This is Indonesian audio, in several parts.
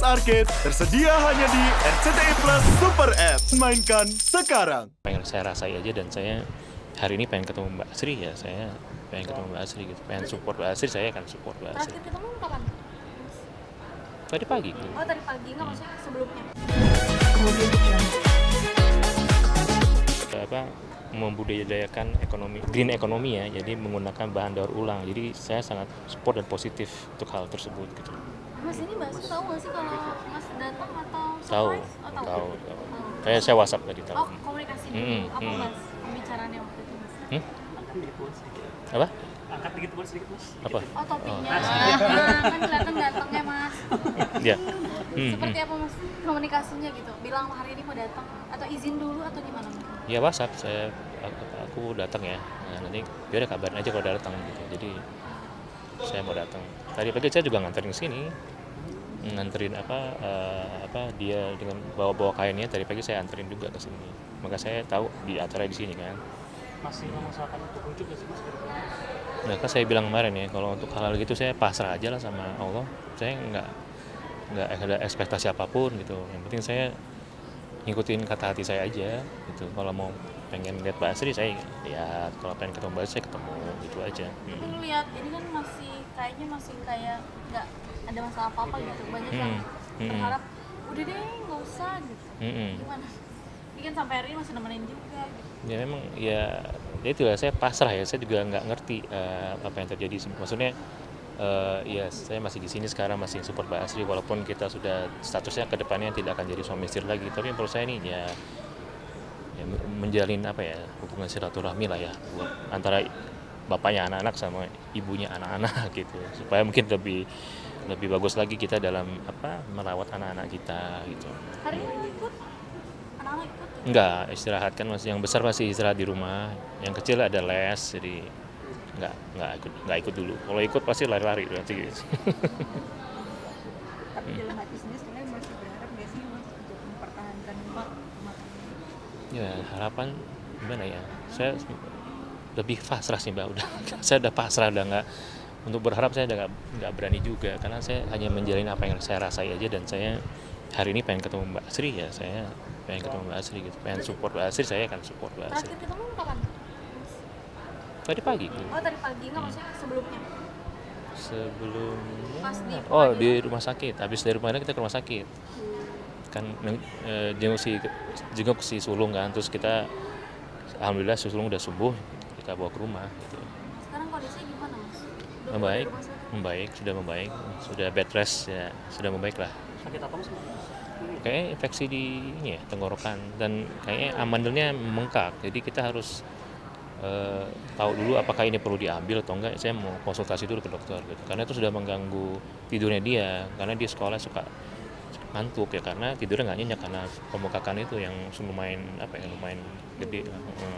Arcade tersedia hanya di RCTI Plus Super App. Mainkan sekarang. Pengen saya rasai aja dan saya hari ini pengen ketemu Mbak Asri ya, saya pengen ketemu Mbak Asri gitu, pengen support Mbak Asri, saya akan support Mbak Asri. Terakhir ketemu kapan? Tadi pagi. Oh tadi pagi, nggak maksudnya sebelumnya? Membudidayakan ekonomi, green ekonomi ya, jadi menggunakan bahan daur ulang. Jadi saya sangat support dan positif untuk hal tersebut gitu. Mas ini Mbak Asri tahu nggak sih kalau Mas datang atau Tahu, surprise? Oh, tahu. Saya WhatsApp tadi tahu. Oh komunikasi dulu, apa Mas pembicaraannya waktu itu Mas? Apa? Angkat dikit mas, sedikit mas. Apa? Oh topinya, kan kelihatan gantengnya Mas. Ya. Seperti apa Mas komunikasinya gitu? Bilang hari ini mau datang atau izin dulu atau gimana Mas? Ya WhatsApp, aku datang ya. Nah, nanti dia udah kabarin aja kalau udah datang gitu. Jadi saya mau datang. Tadi pagi saya juga nganterin ke sini. Nganterin dia dengan bawa kainnya, tadi pagi saya anterin juga ke sini. Maka saya tahu di acara di sini kan. Masih memasakkan untuk rujuk gak sih mas? Nah, kan saya bilang kemarin ya, kalau untuk hal-hal gitu saya pasrah aja lah sama Allah. Saya nggak ada ekspektasi apapun gitu. Yang penting saya ngikutin kata hati saya aja gitu. Kalau mau pengen lihat Mbak Asri saya lihat, kalau pengen ketemu Mbak Asri saya ketemu gitu aja. Lu lihat ini kan masih kayak nggak ada masalah apa-apa gitu. Banyak yang berharap udah deh nggak usah gitu. Gimana? Ini kan sampai hari ini masih nemenin juga gitu. Ya memang ya itu ya, saya pasrah ya, saya juga nggak ngerti apa yang terjadi. Maksudnya ya saya masih di sini sekarang, masih support Mbak Asri walaupun kita sudah statusnya ke depannya tidak akan jadi suami istri lagi. Tapi menurut saya ini ya menjalin hubungan silaturahmi lah ya, buat antara bapaknya anak-anak sama ibunya anak-anak gitu, supaya mungkin lebih bagus lagi kita dalam merawat anak-anak kita gitu. Hari ini ikut? Anak-anak ikut? Enggak, istirahat kan, masih yang besar masih istirahat di rumah, yang kecil ada les, jadi nggak ikut dulu. Kalau ikut pasti lari-lari nanti. Tapi dalam hati sendiri sebenarnya masih berharap nggak sih mas untuk mempertahankan rumah tangga? Ya harapan gimana ya? Saya lebih pasrah sih Mbak, udah saya udah pasrah, udah nggak, untuk berharap saya udah nggak berani juga, karena saya hanya menjalin apa yang saya rasai aja. Dan saya hari ini pengen ketemu Mbak Asri ya, saya pengen ketemu Mbak Asri gitu, pengen support Mbak Asri, saya akan support Mbak Asri. Terakhir ketemu kapan? Tadi pagi. Oh tadi pagi, nggak maksudnya sebelumnya? Sebelumnya Pas di di rumah sakit, habis dari rumah kita ke rumah sakit kan, jenguk si sulung kan, terus kita alhamdulillah si sulung udah sembuh, kita bawa ke rumah gitu. Sekarang kondisinya gimana Mas? Udah Membaik, di rumah sakit? membaik, sudah bed rest ya, sudah membaik lah. Sakit apa mas? Kayaknya infeksi di ini ya, tenggorokan, dan kayaknya amandelnya membengkak, jadi kita harus tahu dulu apakah ini perlu diambil atau enggak. Saya mau konsultasi dulu ke dokter gitu, karena itu sudah mengganggu tidurnya dia, karena di sekolah suka ngantuk ya, karena tidurnya nggak nyenyak karena pembengkakan itu yang lumayan gede,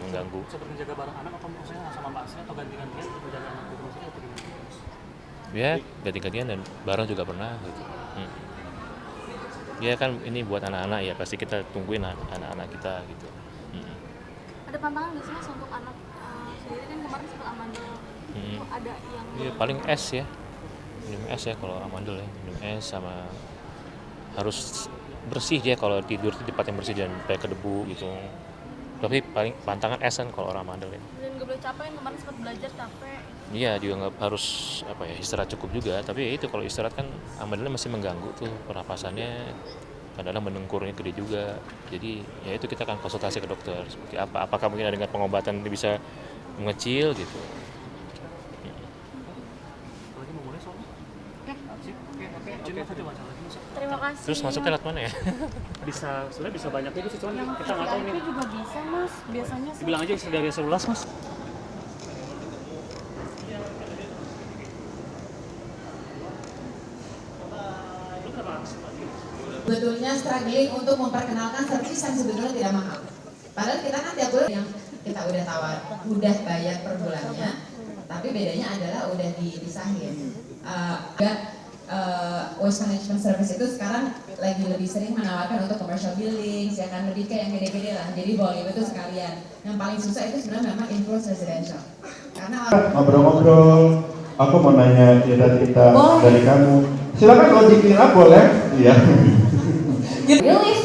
mengganggu. Seperti menjaga barang anak atau maksudnya sama mbak Asri atau ganti-gantian untuk menjaga anak di rumah sakit atau gimana? Ya ganti-gantian, dan bareng juga pernah gitu. Ya kan ini buat anak-anak ya, pasti kita tungguin anak-anak kita gitu. Ada pantangan nggak sih Mas untuk anak sendiri, kan kemarin sempat amandel itu ada yang Ya paling es ya, minum es ya kalau amandel ya, minum es, sama harus bersih dia kalau tidur di tempat yang bersih dan kayak ke debu gitu. Tapi paling pantangan es kan kalau orang amandel ya. dan nggak boleh capek, yang kemarin sempat belajar capek. Iya, juga nggak harus istirahat cukup juga. Tapi ya itu, kalau istirahat kan amandelnya masih mengganggu tuh pernapasannya, kadang-kadang mendengkurnya gede juga. Jadi ya itu kita akan konsultasi ke dokter seperti apa. Apakah mungkin dengan pengobatan ini bisa mengecil gitu. Apalagi mau mulai soalnya? Oke. Terima kasih. Terus masuknya lewat mana ya? Sebenarnya bisa banyak juga sih, cuman kita nggak tahu nih. Itu juga bisa mas, biasanya sih. Bilang aja dari 11 mas. Sebetulnya struggling untuk memperkenalkan servis yang sebetulnya tidak mahal. Padahal kita kan tiap bulan yang kita udah bayar per bulannya, tapi bedanya adalah udah dipisahin. Waste management service itu sekarang lagi lebih sering menawarkan untuk commercial buildings, ya kan, lebih kayak yang gede-gede lah. Jadi volume itu sekalian. Yang paling susah itu sebenarnya memang influence residential. Karena ngobrol-ngobrol, aku mau nanya cita-cita dari kamu. Silakan kalau dikira boleh. Iya. Rilis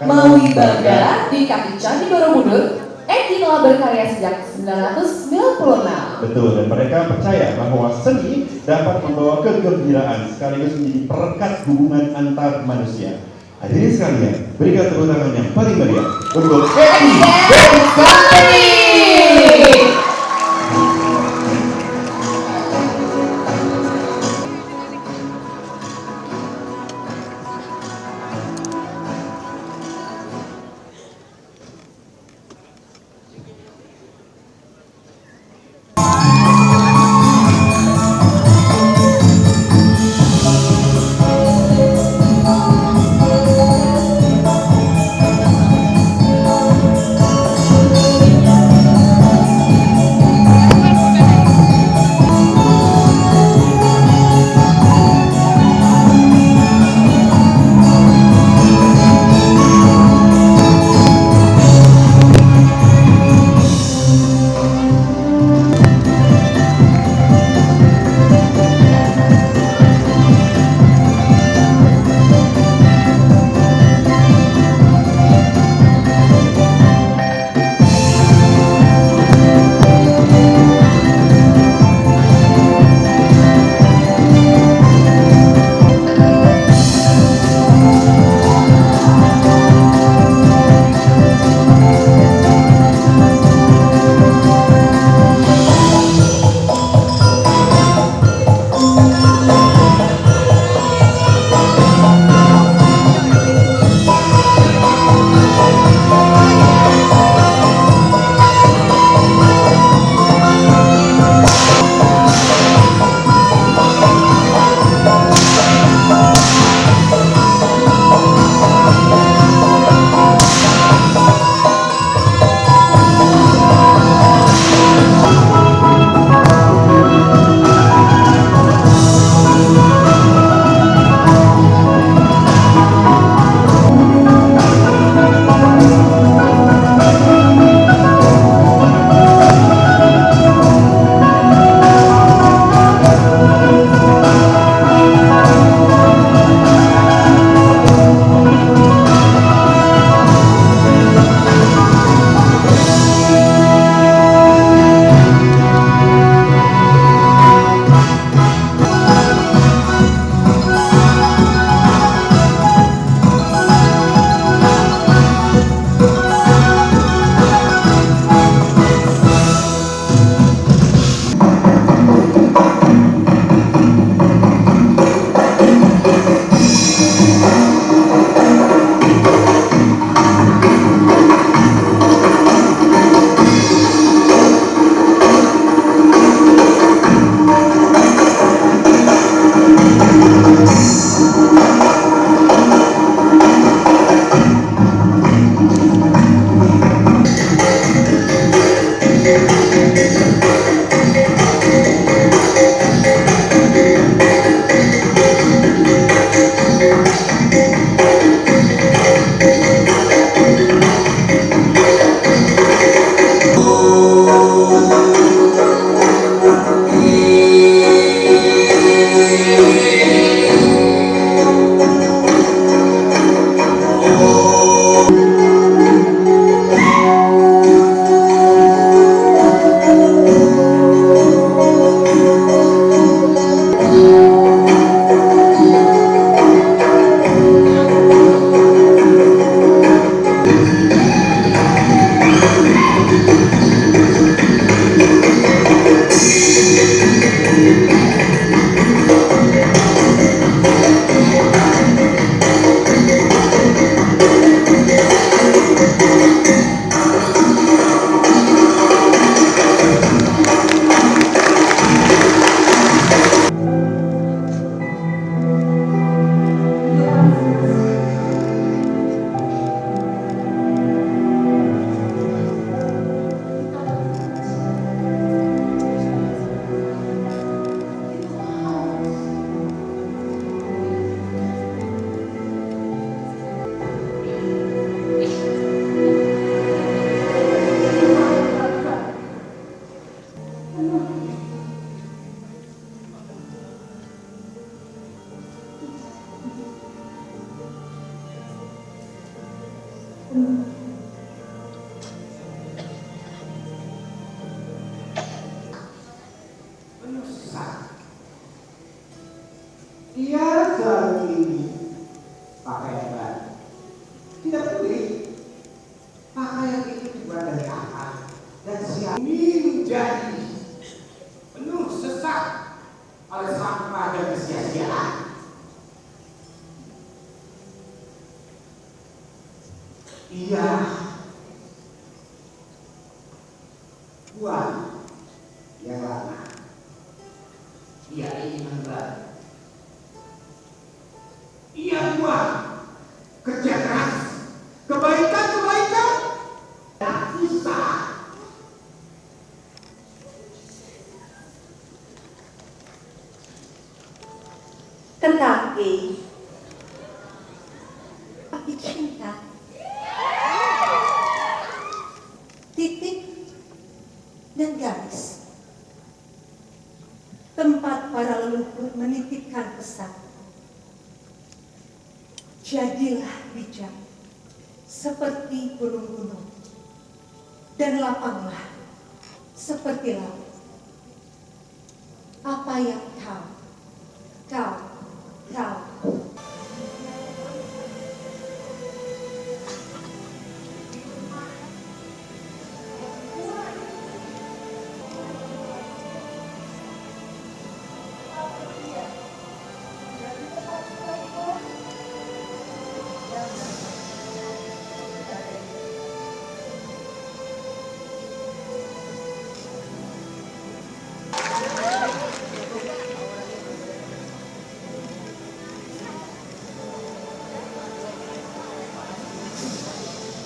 Maui Bangga di kaki Candi Borobudur, Eki telah berkarya sejak 1996. Betul, dan mereka percaya bahwa seni dapat membawa kegembiraan sekaligus menjadi perekat hubungan antar manusia. Hadirin sekalian, berikan tepuk tangan yang paling meriah untuk Eki Dance Company. Dia selalu ingin pakaian baru. Tidak peduli pakaian itu dibuat dari apa dan siapa. Ini menjadi penuh sesak oleh sampah dan kesia-siaan. Ia buang yang lama. Ia ingin membaru. Ia buang kerja keras, kebaikan-kebaikan, dan usaha. Tetapi cinta, titik dan garis, tempat para leluhur menitipkan pesan. Jadilah bijak seperti gunung-gunung dan lapanglah seperti laut. Apa yang kau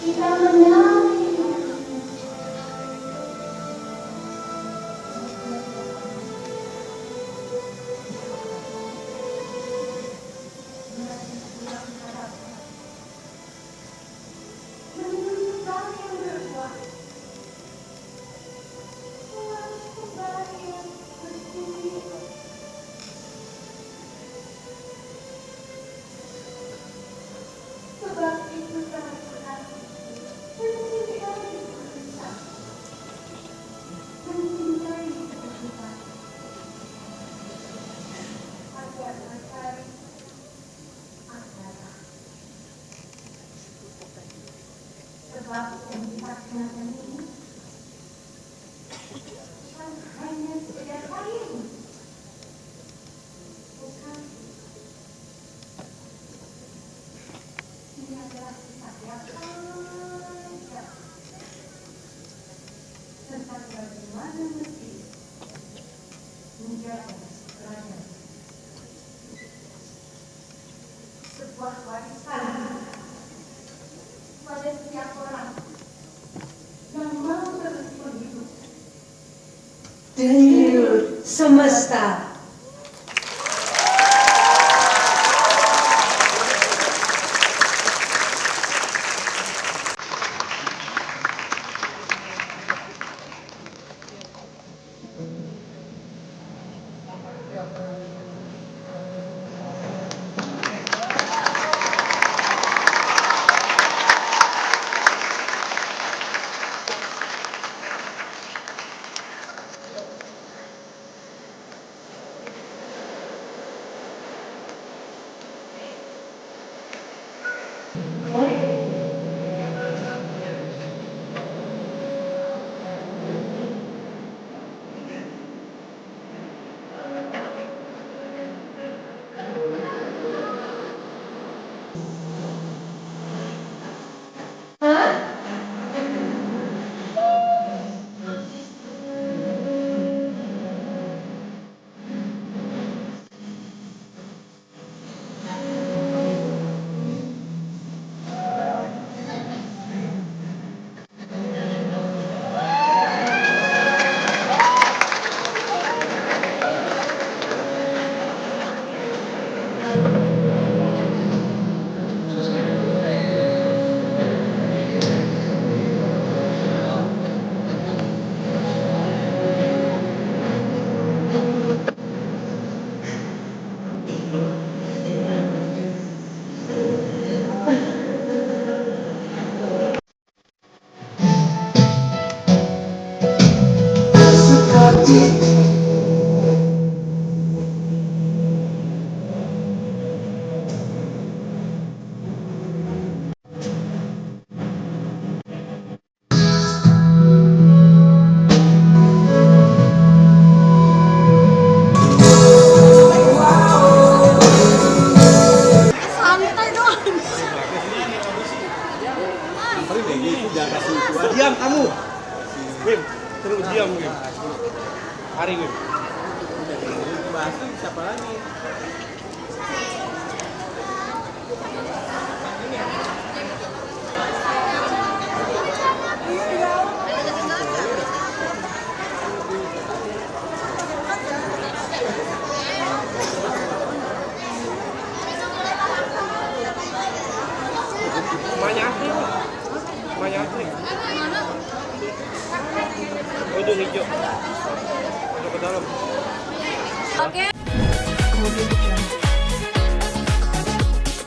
kita menang. Sebuah warisan pada setiap orang yang mau terus menghidup denyut semesta. Wim, terus diam Wim. Hari Wim. Bahas siapa lagi? Semuanya asli. Ujung hijau. Masuk ke dalam. Oke.